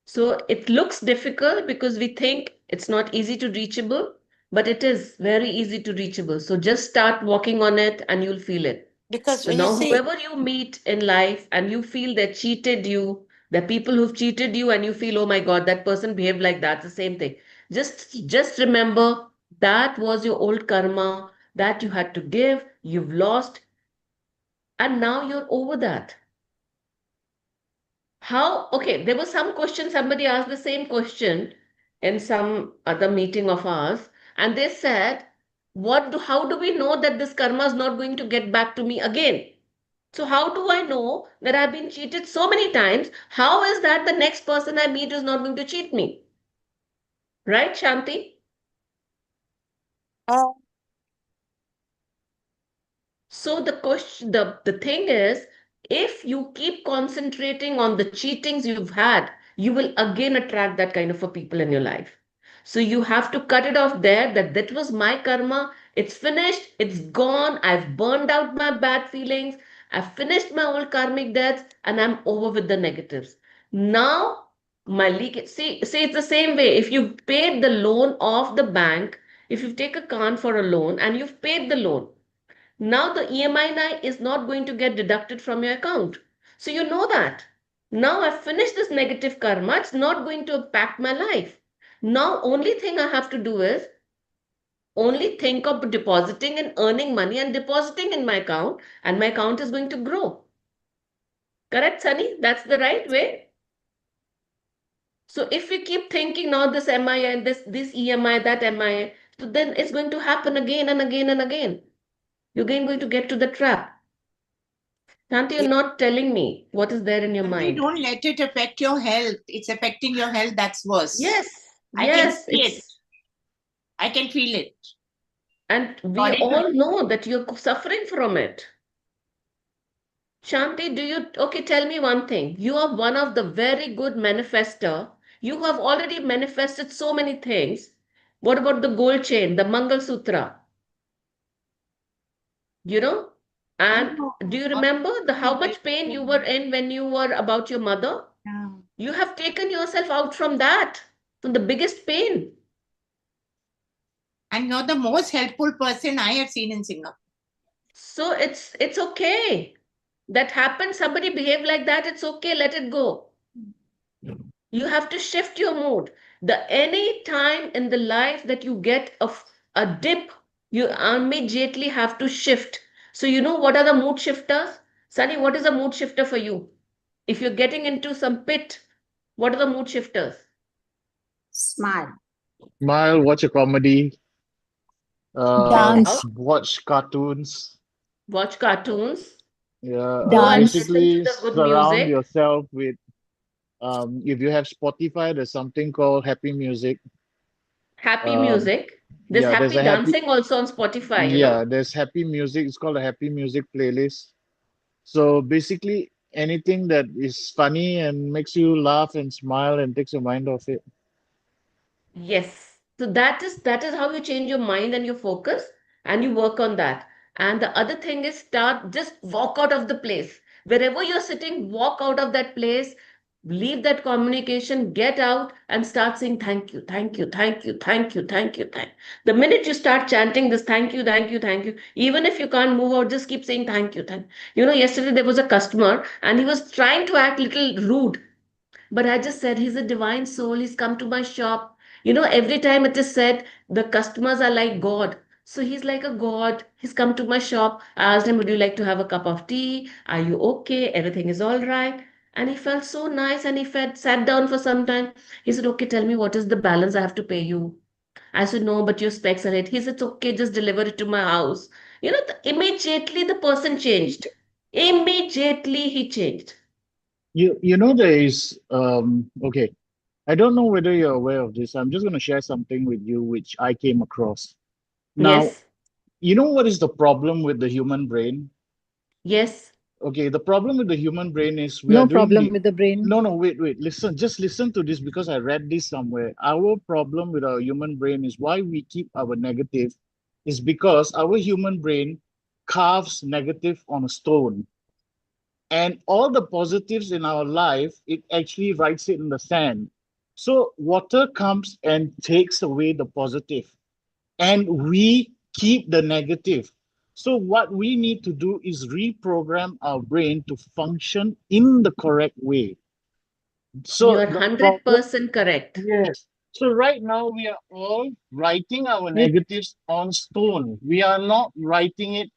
So it looks difficult because we think it's not easy to reachable, but it is very easy to reachable. So just start walking on it and you'll feel it. Because So when you now, say whoever you meet in life and you feel they cheated you, the people who've cheated you, and you feel, oh my God, that person behaved like that, the same thing. Just remember that was your old karma. that you had to give, you've lost, and now you're over that. How, okay, there was some question, somebody asked the same question in some other meeting of ours, and they said, how do we know that this karma is not going to get back to me again? So how do I know that I've been cheated so many times? How is that the next person I meet is not going to cheat me? Right, Shanti? Uh, So the question, the thing is, if you keep concentrating on the cheatings you've had, you will again attract that kind of a people in your life. So you have to cut it off there, that was my karma. It's finished. It's gone. I've burned out my bad feelings. I've finished my old karmic debts and I'm over with the negatives. Now my leak, see, it's the same way. If you've paid the loan off the bank, if you take a account for a loan and you've paid the loan, now the EMI is not going to get deducted from your account. So you know that. Now I've finished this negative karma. It's not going to impact my life. Now only thing I have to do is only think of depositing and earning money and depositing in my account, and my account is going to grow. Correct, Sunny? That's the right way. So if we keep thinking now this MI and this EMI, that MI, so then it's going to happen again and again and again. You're again going to get to the trap. Shanti, you're not telling me what is there in your They mind. don't let it affect your health. It's affecting your health. That's worse. Yes, I can yes, see it. I can feel it. and we Sorry to- all know that you're suffering from it. Shanti, okay, tell me one thing. You are one of the very good manifester. You have already manifested so many things. What about the gold chain, the Mangal Sutra? You know? And know. do you remember how much pain you were in when you were about your mother? Yeah. You have taken yourself out from that, from the biggest pain. And you're the most helpful person I have seen in Singapore. So it's okay. That happened, somebody behaved like that, it's okay, let it go. You have to shift your mood. The any time in the life that you get a dip, you immediately have to shift. So you know what are the mood shifters? Sunny, what is a mood shifter for you? If you're getting into some pit, what are the mood shifters? Smile. Smile, watch a comedy, Dance. watch cartoons. Watch cartoons. Yeah, Go and Dance. listen to basically the good surround music. yourself with. If you have Spotify, there's something called Happy Music. Happy Um, music. There's yeah, there's happy a happy. dancing also on Spotify, Yeah, there's Happy Music. It's called a Happy Music playlist. So basically, anything that is funny and makes you laugh and smile and takes your mind off it. Yes. So that is how you change your mind and your focus and you work on that. And the other thing is start just walk out of the place. Wherever you're sitting, walk out of that place, leave that communication, get out and start saying thank you, thank you, thank you, thank you, thank you, thank. The minute you start chanting this thank you, thank you, thank you, even if you can't move out, just keep saying thank you, thank. Yesterday there was a customer and he was trying to act little rude. But I just said, he's a divine soul. He's come to my shop. Every time it is said, the customers are like God. So he's like a God. He's come to my shop. I asked him, would you like to have a cup of tea? Are you okay? Everything is all right. And he felt so nice and sat down for some time. He said, okay, tell me what is the balance I have to pay you? I said, no, but your specs are late. He said, it's okay, just deliver it to my house. Immediately the person changed. Immediately he changed. You know there is okay. I don't know whether you're aware of this. I'm just going to share something with you which I came across. Now, Yes, you know what is the problem with the human brain? yes. Okay, the problem with the human brain is we are No doing problem with the brain. no, wait, listen, just listen to this because I read this somewhere. Our problem with our human brain is why we keep our negative is because our human brain carves negative on a stone. And all the positives in our life, it actually writes it in the sand. So water comes and takes away the positive, and we keep the negative. So what we need to do is reprogram our brain to function in the correct way. You So are the problem, 100% correct. yes. So right now we are all writing our We- negatives on stone. We are not writing it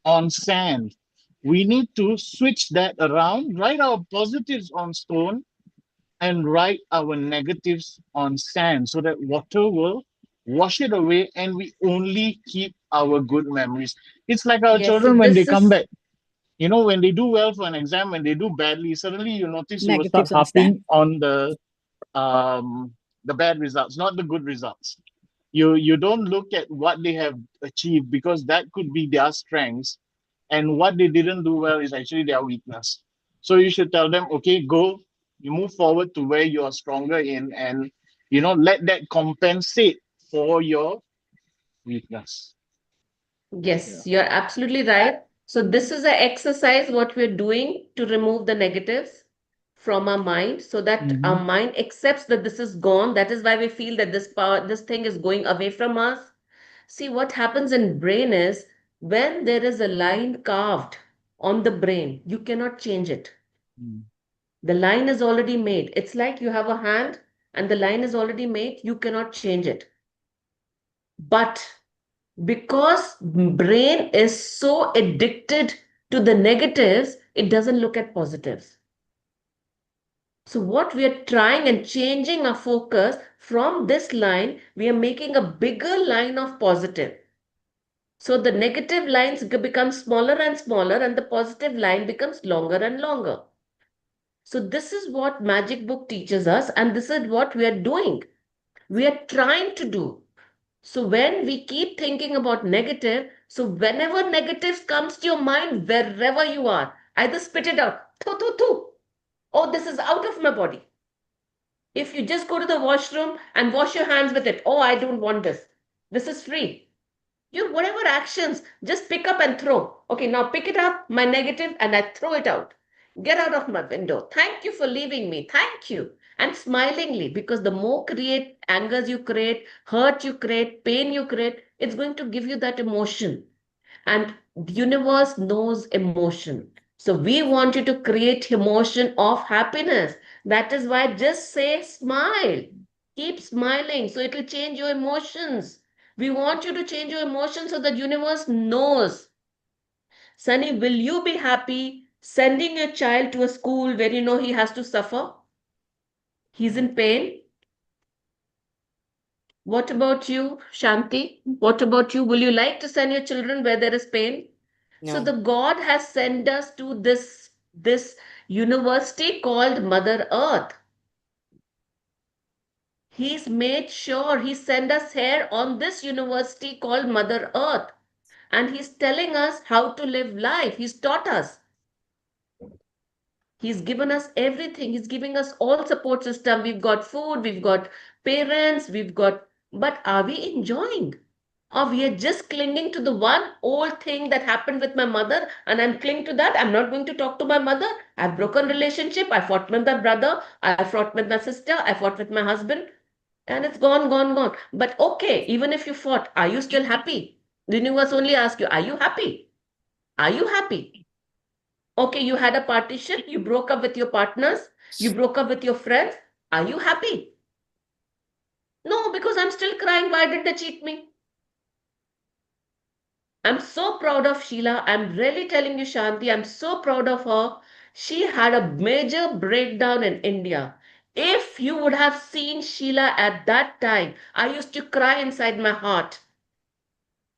on sand. We need to switch that around, write our positives on stone and write our negatives on sand so that water will wash it away and we only keep our good memories. It's like our Yes, so children when they this come is back. You know, when they do well for an exam, when they do badly, suddenly you notice you will start Negatives on stand. harping on the bad results, not the good results. You don't look at what they have achieved because that could be their strengths, and what they didn't do well is actually their weakness. So you should tell them, okay, go, you move forward to where you are stronger in, and let that compensate for your weakness. Yeah. Yes, you're absolutely right. So this is an exercise what we're doing to remove the negatives from our mind so that our Mhm. mind accepts that this is gone. That is why we feel that this power, this thing is going away from us. See, what happens in brain is when there is a line carved on the brain, you cannot change it. Mm. The line is already made. It's like you have a hand and the line is already made, you cannot change it. But because brain is so addicted to the negatives, it doesn't look at positives. So what we are trying and changing our focus from this line, we are making a bigger line of positive. So the negative lines become smaller and smaller and the positive line becomes longer and longer. So this is what Magic Book teaches us and this is what we are doing. We are trying to do. So when we keep thinking about negative, so whenever negatives comes to your mind, wherever you are, either spit it out. Thu, thu, thu. Oh, this is out of my body. If you just go to the washroom and wash your hands with it, oh, I don't want this. This is free. You whatever actions, just pick up and throw. Okay, now pick it up, my negative, and I throw it out. Get out of my window. Thank you for leaving me. Thank you. And smilingly, because the more create angers you create, hurt you create, pain you create, it's going to give you that emotion. And the universe knows emotion. So we want you to create emotion of happiness. That is why just say smile. Keep smiling so it will change your emotions. We want you to change your emotions so that universe knows. Sunny, will you be happy sending your child to a school where you know he has to suffer? He's in pain. What about you, Shanti? What about you? Will you like to send your children where there is pain? So No. the God has sent us to this university called Mother Earth. He's made sure he sent us here on this university called Mother Earth. And he's telling us how to live life. He's taught us. He's given us everything. He's giving us all support system. We've got food, we've got parents, but are we enjoying? Or we are just clinging to the one old thing that happened with my mother and I'm clinging to that. I'm not going to talk to my mother. I've broken relationship. I fought with my brother. I fought with my sister. I fought with my husband. And it's gone, gone, gone. But okay, even if you fought, are you still happy? The universe only asks you, are you happy? Are you happy? Okay, you had a partition, you broke up with your partners, you broke up with your friends. Are you happy? No, because I'm still crying. Why did they cheat me? I'm so proud of Sheila. I'm really telling you, Shanti, I'm so proud of her. She had a major breakdown in India. If you would have seen Sheila at that time, I used to cry inside my heart.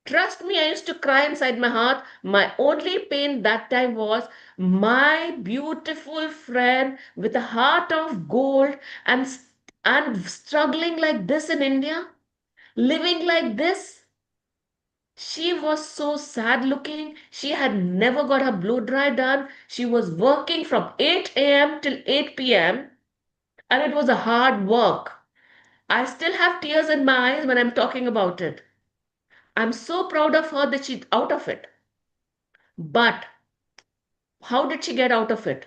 Trust me, I used to cry inside my heart. My only pain that time was my beautiful friend with a heart of gold and struggling like this in India, living like this. She was so sad looking. She had never got her blow dry done. She was working from 8 a.m. till 8 p.m. and it was a hard work. I still have tears in my eyes when I'm talking about it. I'm so proud of her that she's out of it. But how did she get out of it?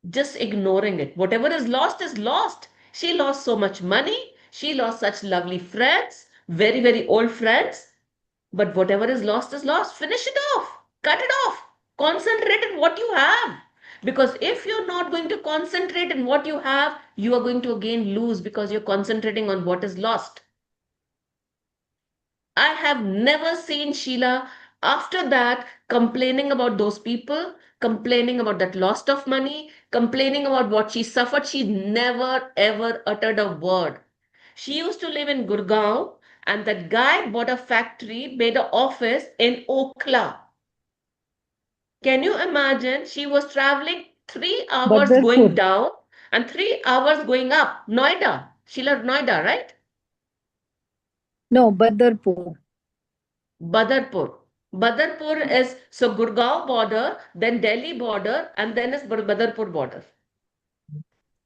Just ignoring it. Whatever is lost is lost. She lost so much money. She lost such lovely friends, very, very old friends. But whatever is lost is lost. Finish it off. Cut it off. Concentrate on what you have. Because if you're not going to concentrate in what you have, you are going to again lose because you're concentrating on what is lost. I have never seen Sheila after that complaining about those people, complaining about that loss of money, complaining about what she suffered. She never ever uttered a word. She used to live in Gurgaon, and that guy bought a factory, made an office in Okla. Can you imagine? She was traveling 3 hours going Badarpur. down and 3 hours going up. Noida. Sheila, Noida, right? No, Badarpur. Badarpur. Badarpur is so Gurgaon border, then Delhi border, and then is Badarpur border.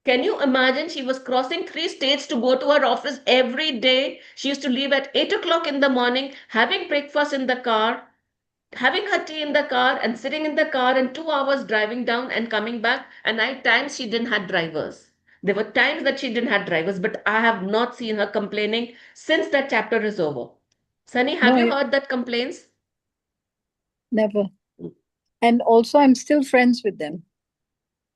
Can you imagine? She was crossing 3 states to go to her office every day. She used to leave at 8 o'clock in the morning, having breakfast in the car, having her tea in the car, and sitting in the car, and 2 hours driving down and coming back. And at times she didn't have drivers. There were times that she didn't have drivers, but I have not seen her complaining since that chapter is over. Sunny, have No, you heard that complaints? never. And also, I'm still friends with them.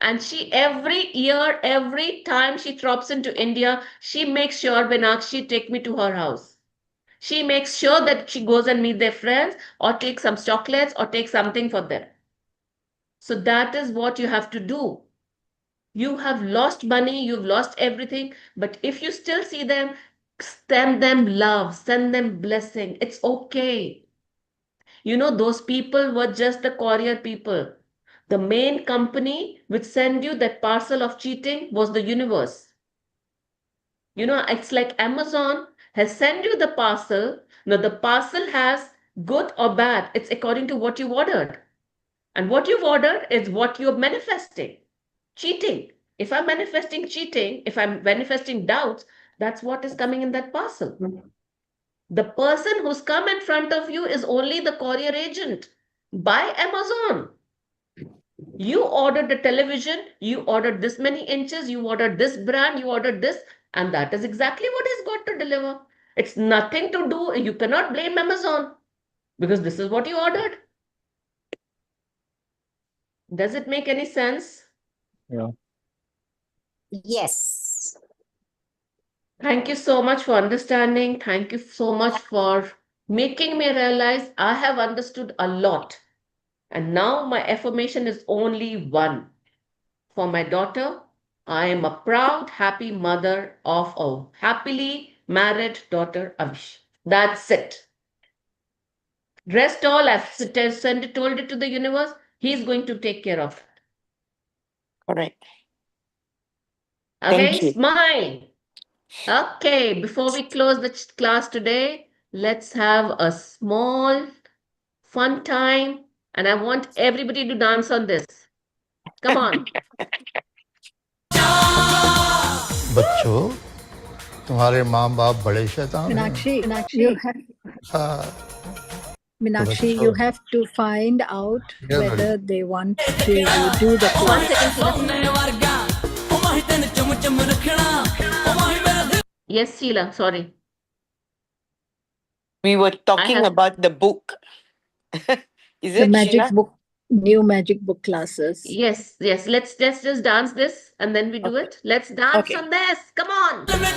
And she every year, every time she drops into India, she makes sure Benakshi take me to her house. She makes sure that she goes and meet their friends or take some chocolates or take something for them. So that is what you have to do. You have lost money, you've lost everything, but if you still see them, send them love, send them blessing. It's okay. You know, those people were just the courier people. The main company which sent you that parcel of cheating was the universe. You know, it's like Amazon has sent you the parcel. Now, the parcel has good or bad. It's according to what you ordered. And what you've ordered is what you're manifesting. Cheating. If I'm manifesting cheating, if I'm manifesting doubts, that's what is coming in that parcel. The person who's come in front of you is only the courier agent by Amazon. You ordered the television, you ordered this many inches, you ordered this brand, you ordered this, and that is exactly what he's got to deliver. It's nothing to do, you cannot blame Amazon because this is what you ordered. Does it make any sense? Yeah. Yes. Thank you so much for understanding. Thank you so much for making me realize I have understood a lot. And now my affirmation is only one. For my daughter, I am a proud, happy mother of a happily married daughter, Avish. That's it. Rest all, I've told it to the universe. He's going to take care of it. Correct. Okay, Thank you. smile. Okay, before we close the class today, let's have a small fun time. And I want everybody to dance on this. Come on. बच्चों तुम्हारे माँ बाप बड़े शैतान हैं Meenakshi, you have to find out whether they want to do the class. Yes, Sheila, sorry. We were talking have- about the book. Is The it magic Sheila? book, new magic book classes. Yes, yes. Let's just dance this and then we do it. Let's dance Okay. on this. Come on. Come on.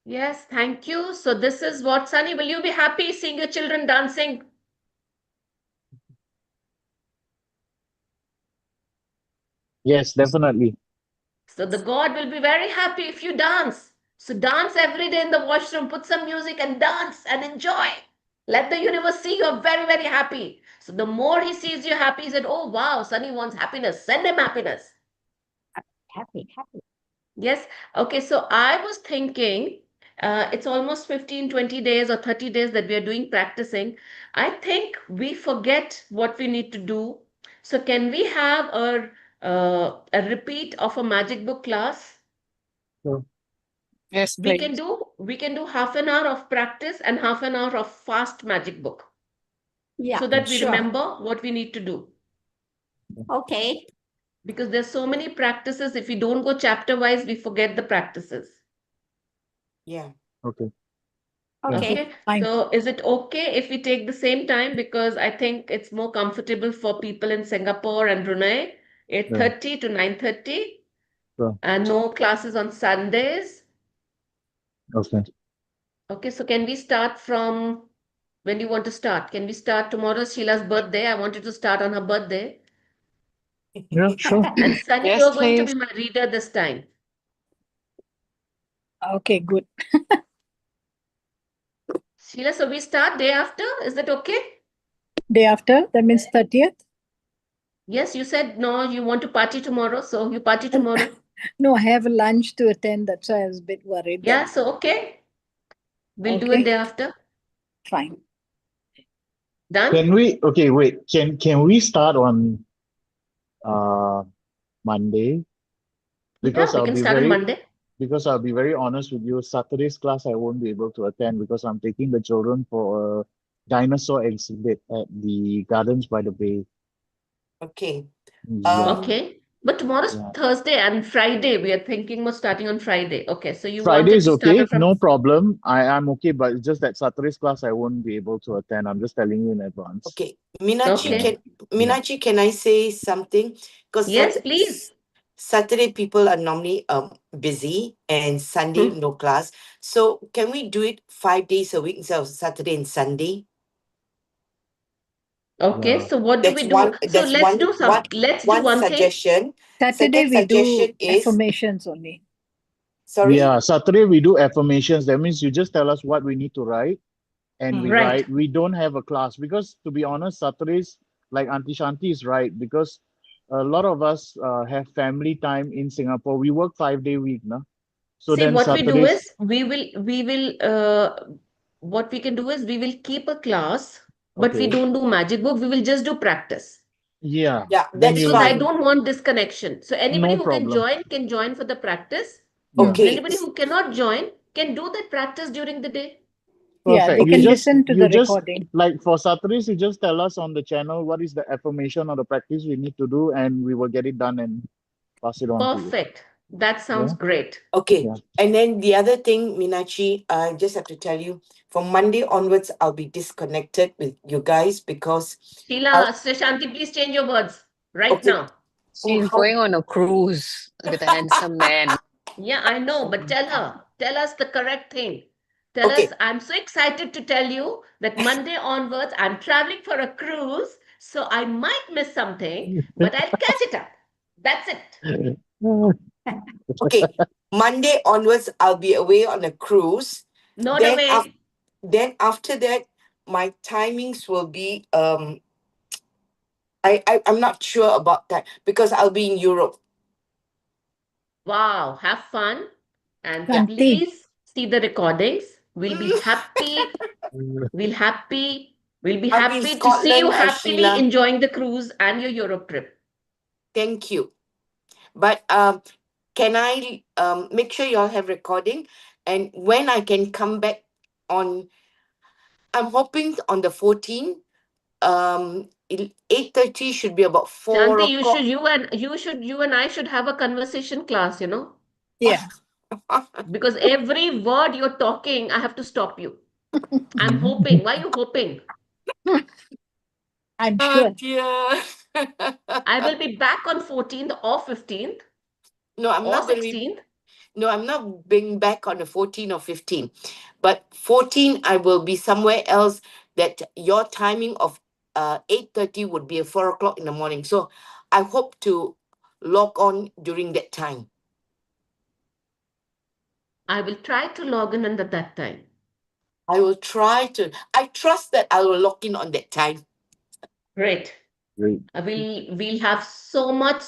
Yes, thank you. So this is what, Sunny, will you be happy seeing your children dancing? Yes, definitely. So the God will be very happy if you dance. So dance every day in the washroom, put some music and dance and enjoy. Let the universe see you're very, very happy. So the more he sees you happy, he said, oh wow, Sunny wants happiness. Send him happiness. Happy. Yes. Okay. So I was thinking, it's almost 15, 20 days or 30 days that we are doing practicing. I think we forget what we need to do. So can we have a repeat of a magic book class? Yes, We can do half an hour of practice and half an hour of fast magic book Yeah, so that we sure. remember what we need to do. Okay. Because there's so many practices. If we don't go chapter wise, we forget the practices. Yeah. Okay. Okay. Okay, Fine. so is it okay if we take the same time? Because I think it's more comfortable for people in Singapore and Brunei, 8:30 to 9:30, Sure. and no classes on Sundays. Okay. Okay, so can we start from when do you want to start? Can we start tomorrow's Sheila's birthday? I wanted to start on her birthday. Yeah, sure. And Sunny, Yes, you're going to please. be my reader this time. Okay, good. Sheila, so we start day after? Is that okay? Day after, that means 30th? Yes, you said no, you want to party tomorrow, so you party tomorrow. No, I have a lunch to attend. That's why I was a bit worried. that- Yeah, so okay. We'll do it Okay. day after. Fine. Done? Can we, okay, wait, can we start on Monday? Because Yeah, we I'll can be start on very, Monday. because I'll be very honest with you, Saturday's class I won't be able to attend because I'm taking the children for a dinosaur exhibit at the Gardens by the Bay. Okay. Yeah. Okay. But tomorrow's Yeah. Thursday and Friday. We are thinking of starting on Friday. Okay, so you Friday wanted is to start okay, it from no problem. I'm okay, but it's just that Saturday's class I won't be able to attend. I'm just telling you in advance. Okay. Minachi, Okay. can I say something? Because Yes, please. Saturday people are normally busy and Sunday Hmm. no class. So can we do it 5 days a week instead of Saturday and Sunday? Okay, Yeah. so what do That's we do? one. So That's let's do let's do one one thing. suggestion. Saturday Second we do suggestion is affirmations only. sorry. Yeah, Saturday we do affirmations. That means you just tell us what we need to write and we Right. write. We don't have a class because to be honest, Saturdays, like Auntie Shanti is right, because a lot of us have family time in Singapore. We work 5-day week, no? So See, then what we do Saturdays, is what we can do is we will keep a class, but we okay. don't do magic book. We will just do practice. Yeah. Yeah, Then that's you Because I fine. don't want disconnection. So anybody no who problem. can join for the practice. Yeah. And Okay. anybody who cannot join can do that practice during the day. Yeah, Perfect. they You can just listen to you the just recording. like for Saturdays, you just tell us on the channel what is the affirmation or the practice we need to do, and we will get it done and pass it on to you. Perfect. That sounds Yeah. great. Okay. Yeah. And then the other thing, Minachi, I just have to tell you, from Monday onwards, I'll be disconnected with you guys because Sheila, Shanti, please change your words right Okay. now. She's going on a cruise with a handsome man. Yeah, I know, but tell us the correct thing. Tell Okay. us, I'm so excited to tell you that Monday onwards, I'm traveling for a cruise, so I might miss something, but I'll catch it up. That's it. Okay. Monday onwards, I'll be away on a cruise. Not Then away. Then after that, my timings will be I'm not sure about that because I'll be in Europe. Wow, have fun and Yeah. Shanti, please see the recordings. We'll be happy. We'll be I'll be in happy to see you Scotland, happily Sheila. enjoying the cruise and your Europe trip. Thank you. But can I make sure you all have recording and when I can come back on? I'm hoping on the 14th. 8:30 should be about 4 Shanti, o'clock. you and I should have a conversation class, you know? yeah. Because every word you're talking, I have to stop you. I'm hoping. Why are you hoping? I'm Oh sure. dear. I will be back on 14th or 15th No, I'm or not going to be. 16th. No, I'm not being back on the 14 or 15. But 14, I will be somewhere else that your timing of 8:30 would be at 4 o'clock in the morning. So I hope to log on during that time. I will try to log in at that time. I will try to. I trust that I will log in on that time. Great. Great. We'll have so much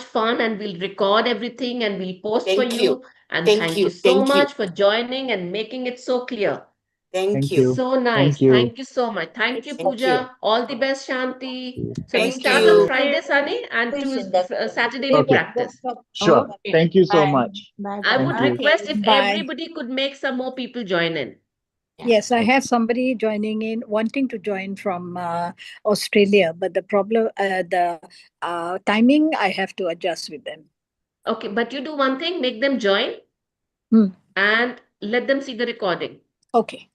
fun, and we'll record everything and we'll post for Thank you. you. And Thank thank you. you so Thank you. much for joining and making it so clear. Thank Thank you. you. So nice. you. Thank you so much. Thank you, Thank Pooja. you. All the best, Shanti. So we Thank start you. on Friday, Sunny, and Saturday we Okay. practice. Sure. Okay. Thank you so Bye. much. Bye. I Thank would you. request if Bye. everybody could make some more people join in. Yes, I have somebody joining in, wanting to join from Australia, but the problem, the timing, I have to adjust with them. Okay, but you do one thing, make them join Hmm. and let them see the recording. Okay,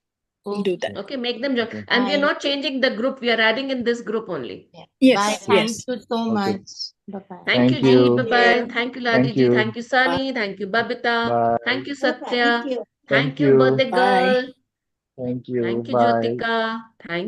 we'll do that. Okay, make them join. Okay. And we are Bye. not changing the group. We are adding in this group only. Bye. Yes, Thank yes. you so Okay. much. Bye-bye. Thank you, Thank Ji. you. Bye-bye. Thank you, Thank Ladi Ji. you. Thank you, Sunny. Thank you, Babita. Bye. Thank you, Satya. Thank Thank you, you. birthday Bye. girl. Thank you. Thank you, Bye. Jyotika. Thank